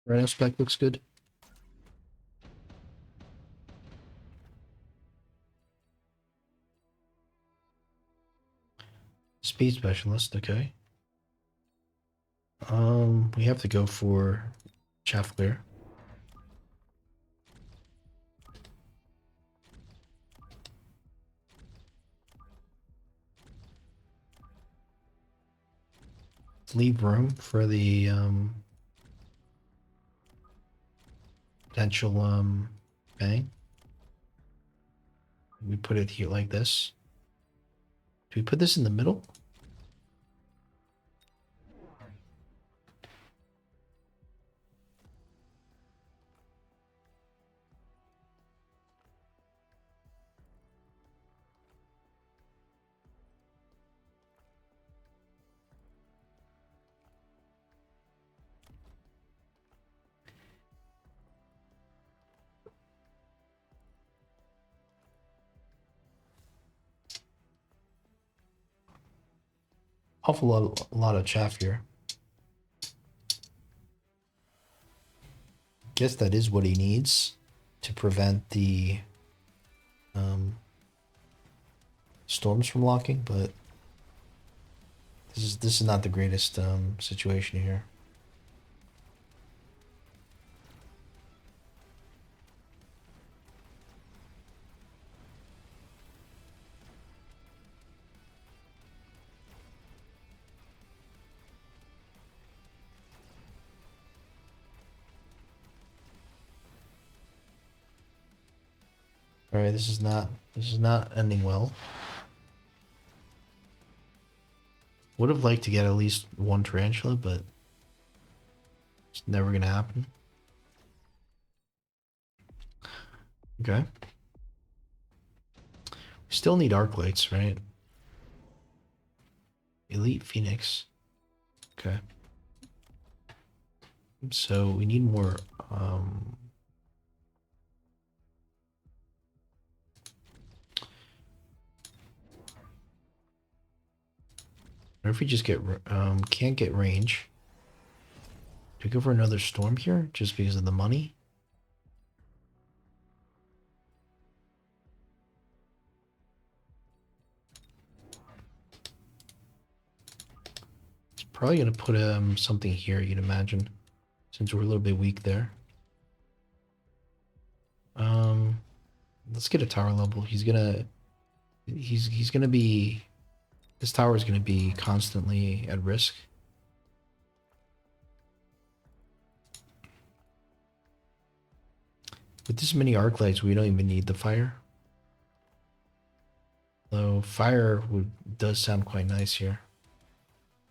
Rhino spec looks good. Speed specialist, okay. We have to go for chaff clear. Leave room for the potential bang. We put it here like this. Do we put this in the middle? Awful lot of chaff here. Guess that is what he needs to prevent the storms from locking, but this is not the greatest situation here. All right, this is not ending well. Would have liked to get at least one tarantula, but it's never gonna happen. Okay. We still need arc lights, right? Elite Phoenix. Okay. So we need more what if we just get can't get range? Do we go for another storm here just because of the money? It's probably gonna put something here, you'd imagine, since we're a little bit weak there. Let's get a tower level. He's gonna be, this tower is gonna be constantly at risk. With this many arc lights, we don't even need the fire. Though fire does sound quite nice here.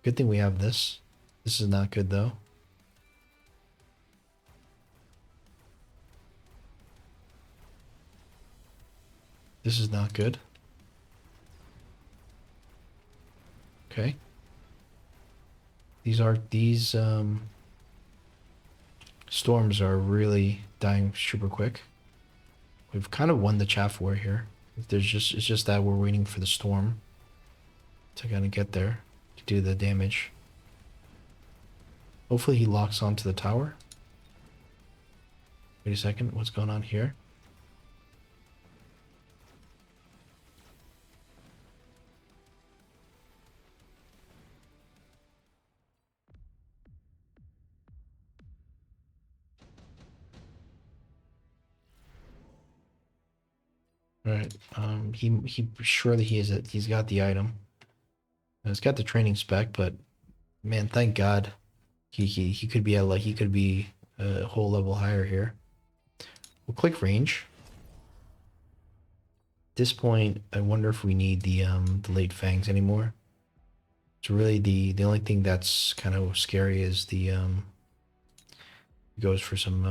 Good thing we have this. This is not good though. This is not good. Okay. These storms are really dying super quick. We've kind of won the chaff war here. It's just that we're waiting for the storm to kind of get there to do the damage. Hopefully he locks onto the tower. Wait a second, what's going on here? All right. He surely he's got the item. He's got the training spec, but man, thank God, he could be he could be a whole level higher here. We'll click range. At this point, I wonder if we need the late fangs anymore. It's really the only thing that's kind of scary is the goes for some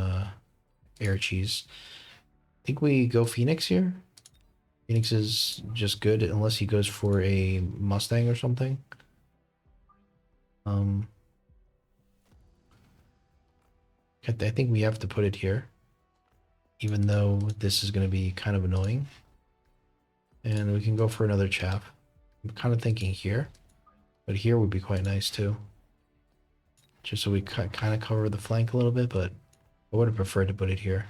air cheese. I think we go Phoenix here. Phoenix is just good unless he goes for a Mustang or something. I think we have to put it here, even though this is going to be kind of annoying. And we can go for another chaff. I'm kind of thinking here, but here would be quite nice too. just so we kind of cover the flank a little bit, but I would have preferred to put it here.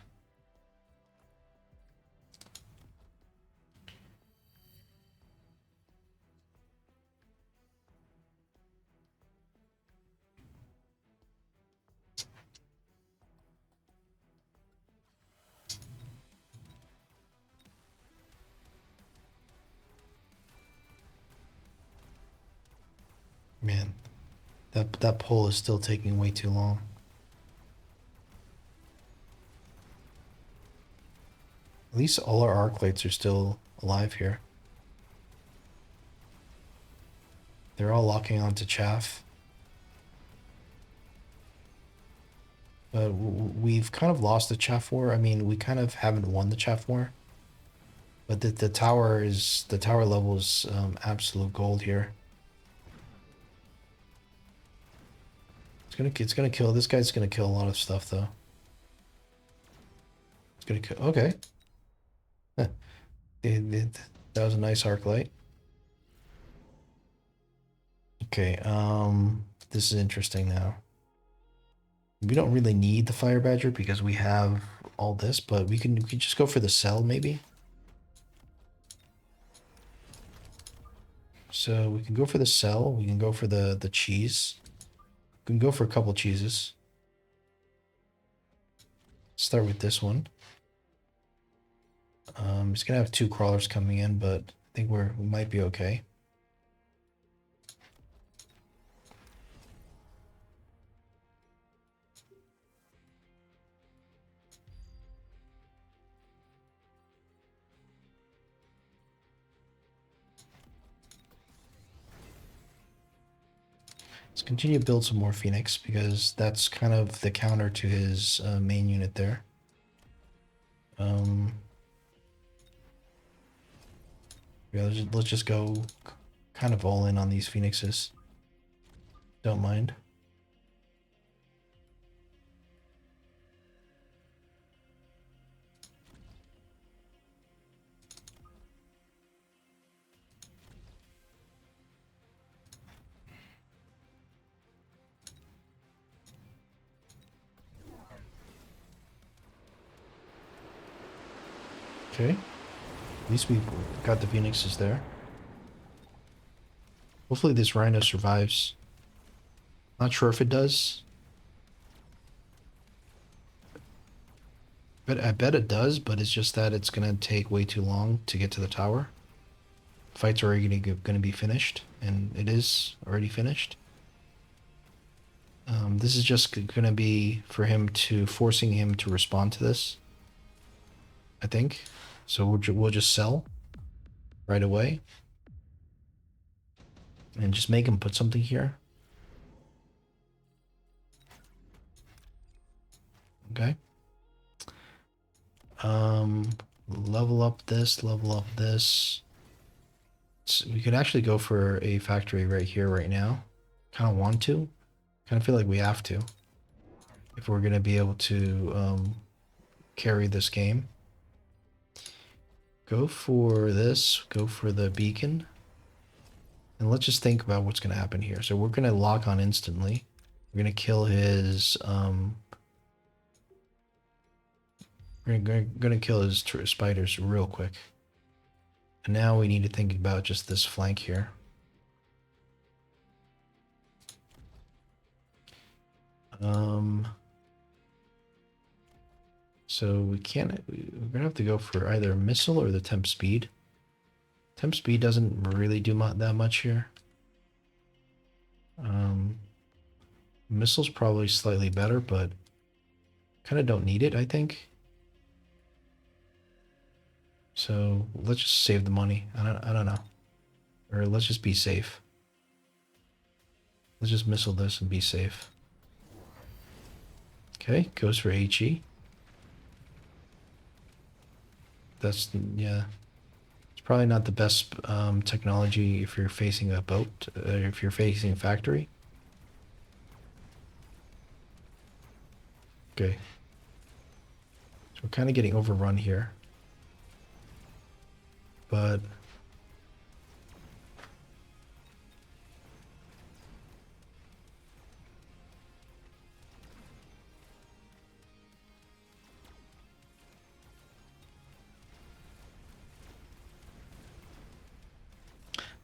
Man, that pole is still taking way too long. At least all our arc lights are still alive here. They're all locking onto chaff. But we've kind of lost the chaff war. I mean, we kind of haven't won the chaff war. But the tower level is absolute gold here. It's gonna kill. This guy's gonna kill a lot of stuff though. It's gonna kill. Okay. That was a nice arc light. Okay. This is interesting now. We don't really need the fire badger because we have all this, but we can just go for the cell maybe. So we can go for the cell. We can go for the cheese. We can go for a couple cheeses. Start with this one. It's gonna have 2 crawlers coming in, but I think we might be okay. Let's continue to build some more Phoenix because that's kind of the counter to his main unit there. Yeah, let's just go kind of all in on these Phoenixes. Don't mind. Okay. At least we got the Phoenixes there. Hopefully this Rhino survives. Not sure if it does. But I bet it does, but it's just that it's going to take way too long to get to the tower. Fight's already going to be finished, and it is already finished. This is just going to be for him to forcing him to respond to this, I think. So we'll just sell right away and just make him put something here. Okay. Level up this, level up this. So we could actually go for a factory right here, right now. Kind of want to. Kind of feel like we have to. If we're going to be able to carry this game. Go for this. Go for the beacon. And let's just think about what's going to happen here. So we're going to lock on instantly. We're going to kill his... we're going to kill his spiders real quick. And now we need to think about just this flank here. So we're gonna have to go for either a missile or the temp speed. Temp speed doesn't really do that much here. Missile's probably slightly better, but kind of don't need it, I think. So let's just save the money. I don't know. Or let's just be safe. Let's just missile this and be safe. Okay, goes for HE. That's, yeah. It's probably not the best technology if you're facing a boat, if you're facing a factory. Okay. So we're kind of getting overrun here. But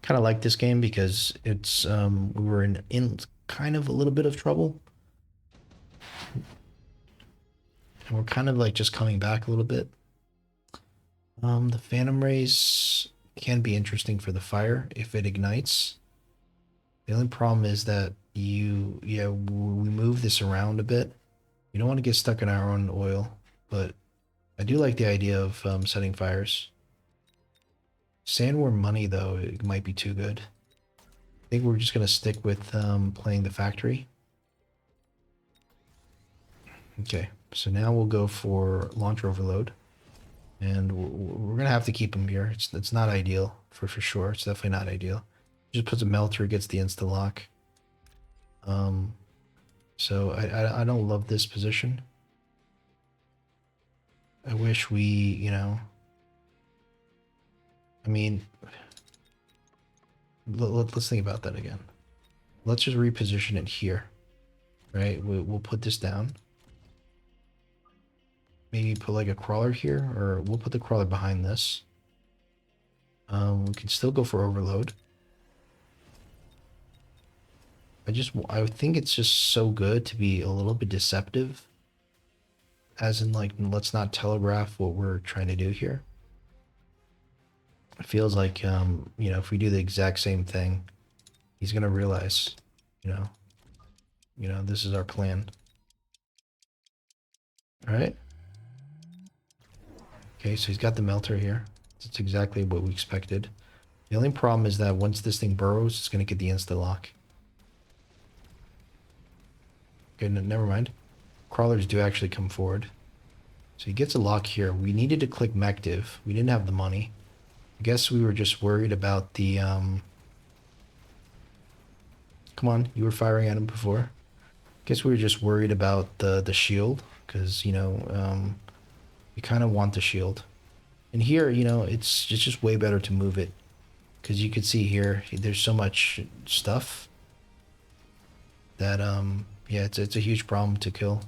kind of like this game because it's we were in kind of a little bit of trouble, and we're kind of like just coming back a little bit. The Phantom Rays can be interesting for the fire if it ignites. The only problem is that yeah, we move this around a bit. You don't want to get stuck in our own oil, but I do like the idea of setting fires. Sandworm money, though, it might be too good. I think we're just going to stick with playing the factory. Okay, so now we'll go for launch overload. And we're going to have to keep him here. It's not ideal, for sure. It's definitely not ideal. Just puts a melter, gets the insta-lock. So I don't love this position. I wish we, I mean, let's think about that again. Let's just reposition it here, right? We'll put this down. Maybe put like a crawler here, or we'll put the crawler behind this. We can still go for overload. I think it's just so good to be a little bit deceptive. As in, like, let's not telegraph what we're trying to do here. It feels like, if we do the exact same thing, he's gonna realize, you know, this is our plan. All right. Okay, so he's got the melter here. That's exactly what we expected. The only problem is that once this thing burrows, it's gonna get the insta lock. Okay, never mind. Crawlers do actually come forward. So he gets a lock here. We needed to click Mecdiv. We didn't have the money. I guess we were just worried about the, Come on, you were firing at him before. Guess we were just worried about the shield, because, you kind of want the shield. And here, it's just way better to move it. Because you can see here, there's so much stuff that, yeah, it's a huge problem to kill.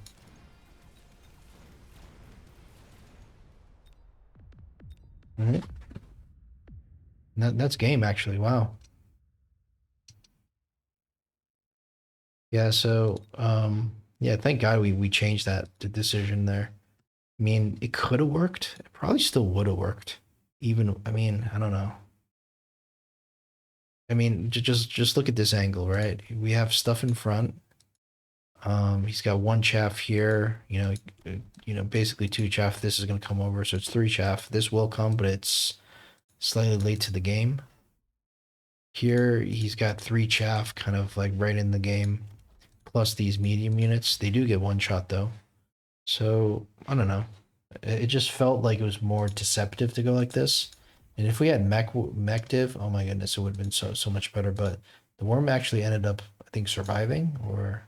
Mm-hmm. That's game, actually. Wow. Yeah, so, yeah, thank God we changed that decision there. I mean, it could have worked. It probably still would have worked. Even, I mean, I don't know. I mean, just look at this angle, right? We have stuff in front. He's got one chaff here. Basically two chaff. This is gonna come over, so it's three chaff. This will come, but it's slightly late to the game. Here, he's got three chaff, kind of like right in the game. Plus these medium units. They do get one shot though. So I don't know. It just felt like it was more deceptive to go like this. And if we had Mecdiv, oh my goodness, it would have been so much better. But the worm actually ended up, I think, surviving. Or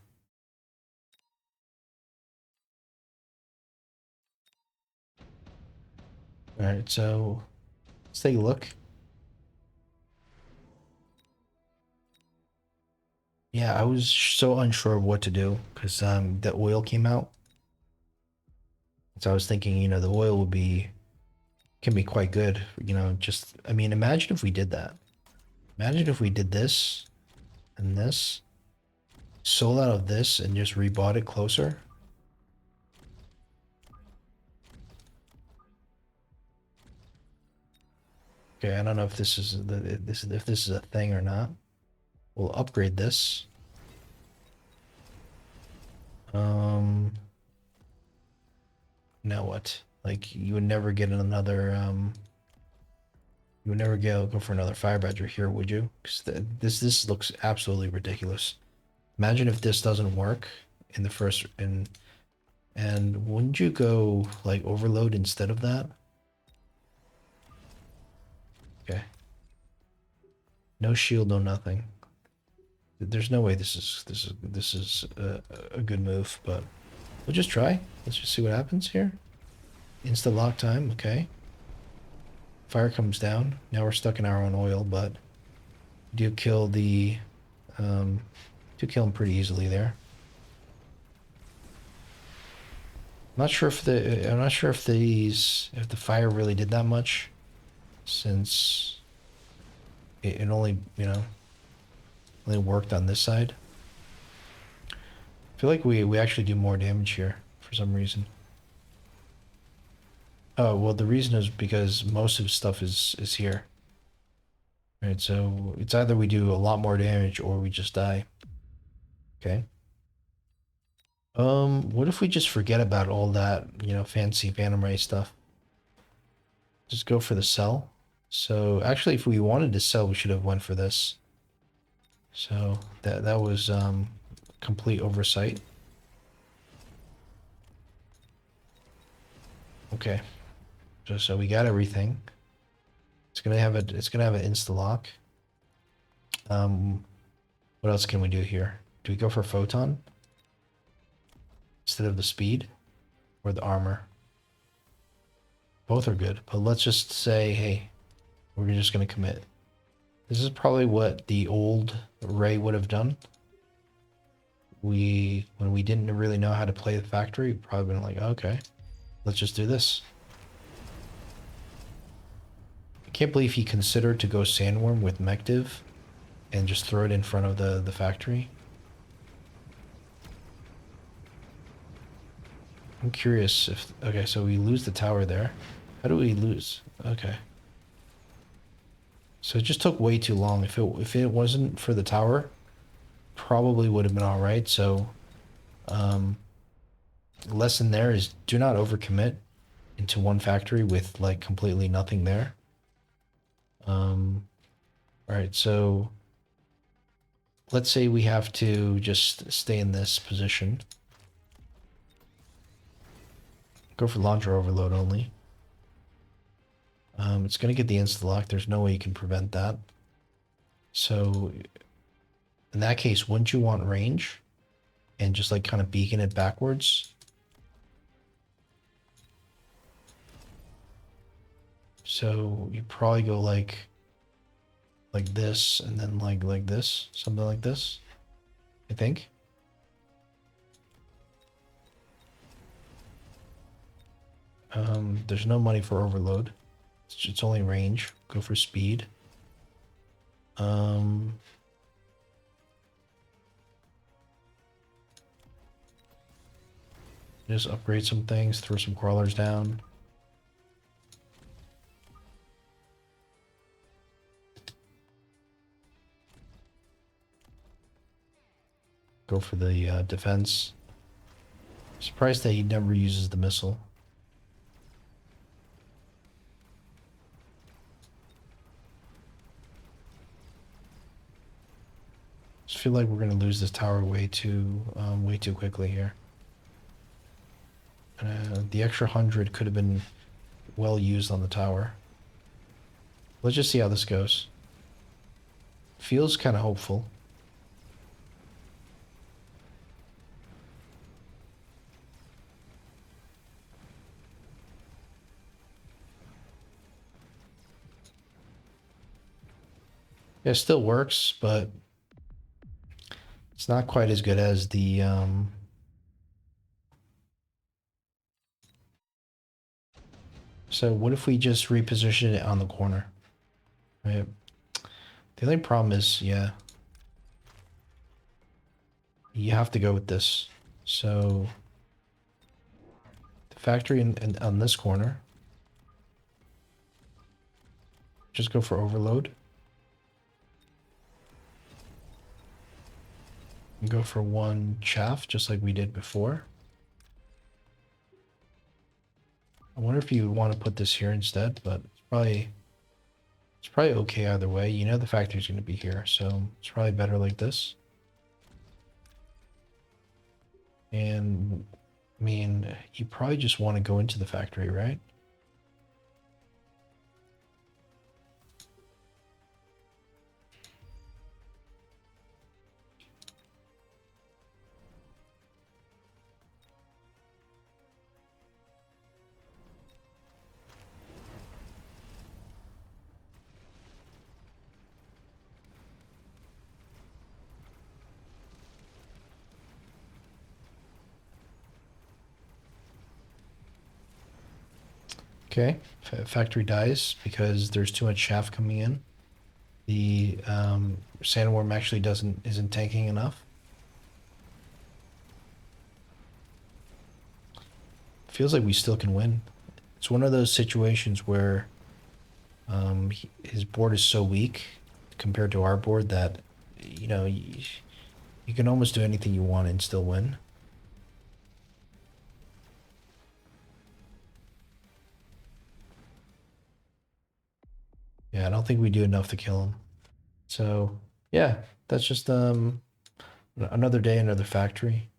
all right, so let's take a look. Yeah, I was so unsure of what to do because the oil came out. So I was thinking, the oil can be quite good. Just I mean, imagine if we did that. Imagine if we did this and this, sold out of this, and just rebought it closer. Okay, I don't know if this is if this is a thing or not. We'll upgrade this. Now what? Like you would never get another you would never go for another fire badger here, would you? Because this looks absolutely ridiculous. Imagine if this doesn't work in the first and wouldn't you go like overload instead of that? Okay. No shield, no nothing. There's no way this is a good move, but we'll just try. Let's just see what happens here. Insta lock time, okay. Fire comes down. Now we're stuck in our own oil, but do kill the do kill him pretty easily there. I'm not sure if the fire really did that much, since it only, only worked on this side. I feel like we actually do more damage here for some reason. Oh, well, the reason is because most of stuff is here. Right, so it's either we do a lot more damage or we just die. Okay. What if we just forget about all that, fancy Phantom Ray stuff? Just go for the sell. So actually, if we wanted to sell, we should have went for this. So that was complete oversight. Okay. So we got everything. It's gonna have an insta lock. Um, what else can we do here? Do we go for photon instead of the speed or the armor? Both are good, but let's just say, hey, we're just gonna commit. This is probably what the old Ray would have done. When we didn't really know how to play the factory, we'd probably been like, okay, let's just do this. I can't believe he considered to go Sandworm with Mectiv and just throw it in front of the factory. I'm curious if... Okay, so we lose the tower there. How do we lose? Okay. So it just took way too long. If it wasn't for the tower, probably would have been all right. So, lesson there is do not overcommit into one factory with like completely nothing there. All right, so let's say we have to just stay in this position. Go for launcher overload only. It's going to get the insta-lock. There's no way you can prevent that. So in that case, wouldn't you want range? And just like kind of beacon it backwards? So you probably go like this and then like this. Something like this, I think. There's no money for overload. It's only range. Go for speed. Just upgrade some things, throw some crawlers down. Go for the defense. Surprised that he never uses the missile. Just feel like we're gonna lose this tower way too quickly here. The extra 100 could have been well used on the tower. Let's just see how this goes. Feels kind of hopeful. Yeah, it still works, but it's not quite as good as the So what if we just reposition it on the corner? Right. The only problem is, yeah, you have to go with this. So the factory on this corner, just go for overload. And go for one chaff, just like we did before. I wonder if you want to put this here instead, but it's probably okay either way. You know the factory's going to be here, so it's probably better like this. And I mean, you probably just want to go into the factory, right? Okay, factory dies because there's too much chaff coming in. The sandworm actually isn't tanking enough. Feels like we still can win. It's one of those situations where his board is so weak compared to our board that you can almost do anything you want and still win. Yeah, I don't think we do enough to kill him. So yeah, that's just another day, another factory.